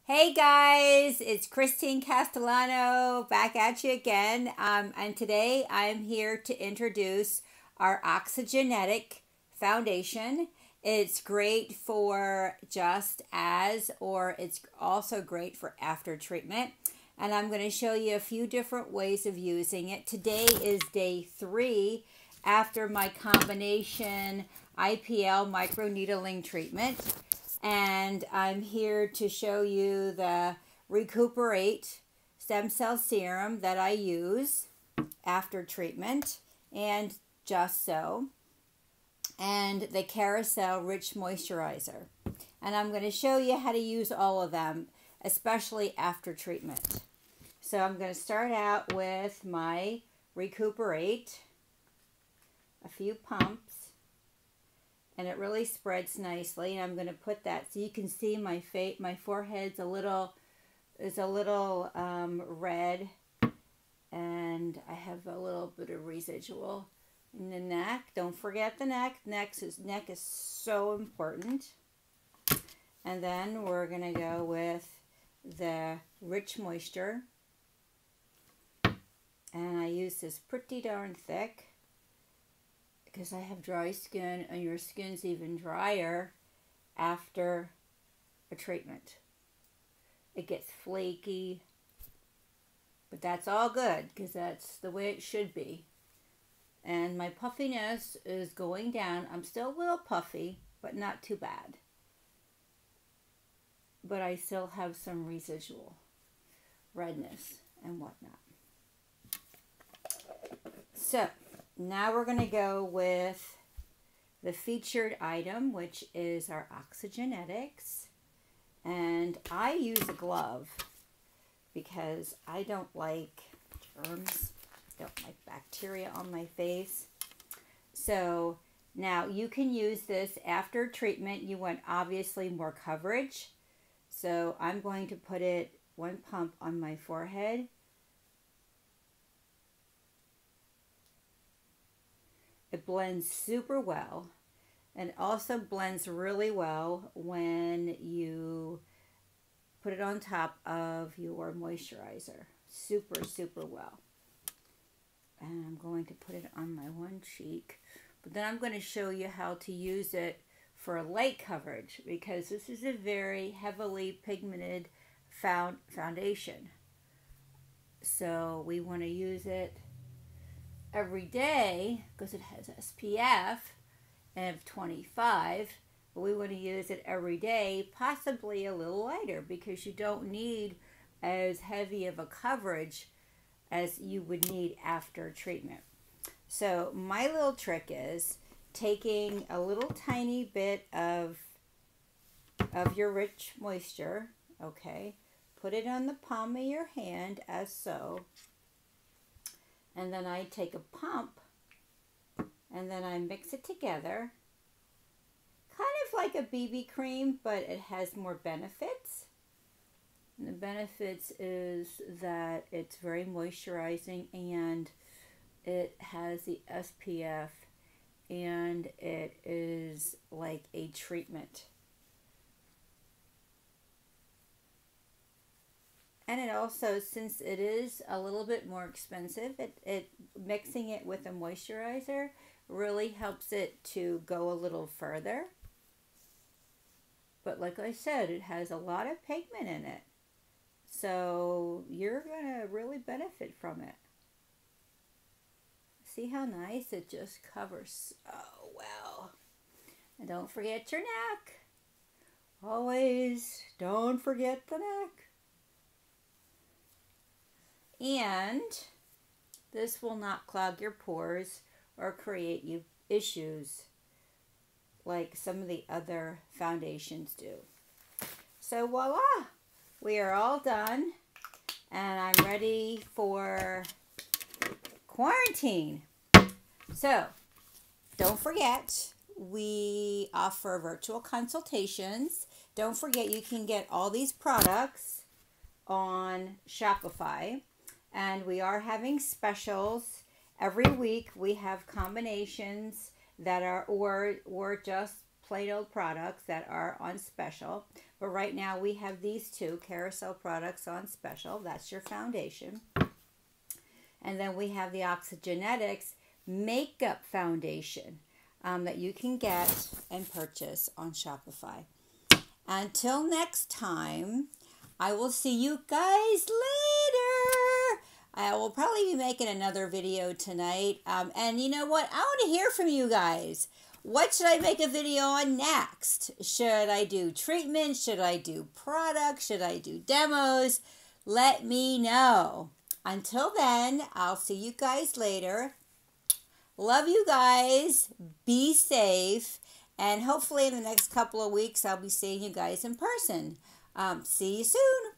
Hey guys, it's Christine Castellano back at you again. And today I'm here to introduce our Oxygenetix Foundation. It's great for just as, or it's also great for after treatment. And I'm going to show you a few different ways of using it. Today is day 3 after my combination IPL microneedling treatment. And I'm here to show you the Recuperate stem cell serum that I use after treatment, and just so, and the Carousel Rich Moisturizer. And I'm going to show you how to use all of them, especially after treatment. So I'm going to start out with my Recuperate, a few pumps. And it really spreads nicely. And I'm going to put that so you can see my face. My forehead's a little red, and I have a little bit of residual in the neck. Don't forget the neck. Neck is so important. And then we're going to go with the Rich Moisture, and I use this pretty darn thick, because I have dry skin, and your skin's even drier after a treatment. It gets flaky, but that's all good because that's the way it should be. And my puffiness is going down. I'm still a little puffy, but not too bad. But I still have some residual redness and whatnot. So now we're going to go with the featured item, which is our Oxygenetix. And I use a glove because I don't like germs, don't like bacteria on my face. So now you can use this after treatment. You want obviously more coverage. So I'm going to put it one pump on my forehead. It blends super well, and also blends really well when you put it on top of your moisturizer. Super, super well. And I'm going to put it on my one cheek, but then I'm going to show you how to use it for light coverage, because this is a very heavily pigmented foundation. So we want to use it every day because it has SPF of 25, but we want to use it every day, possibly a little lighter, because you don't need as heavy of a coverage as you would need after treatment. So my little trick is taking a little tiny bit of your Rich Moisture, okay, put it on the palm of your hand as so. And then I take a pump, and then I mix it together. Kind of like a BB cream, but it has more benefits. And the benefits is that it's very moisturizing, and it has the SPF, and it is like a treatment. And it also, since it is a little bit more expensive, mixing it with a moisturizer really helps it to go a little further. But like I said, it has a lot of pigment in it. So you're going to really benefit from it. See how nice it just covers so well. And don't forget your neck. Always don't forget the neck. And this will not clog your pores or create you issues like some of the other foundations do. So voila, we are all done, and I'm ready for quarantine. So don't forget, we offer virtual consultations. Don't forget, you can get all these products on Shopify. And we are having specials every week. We have combinations that are, or just plain old products that are on special. But right now we have these two Carousel products on special. That's your foundation. And then we have the Oxygenetix Makeup Foundation that you can get and purchase on Shopify. Until next time, I will see you guys later. I will probably be making another video tonight. And you know what? I want to hear from you guys. What should I make a video on next? Should I do treatment? Should I do products? Should I do demos? Let me know. Until then, I'll see you guys later. Love you guys. Be safe. And hopefully in the next couple of weeks, I'll be seeing you guys in person. See you soon.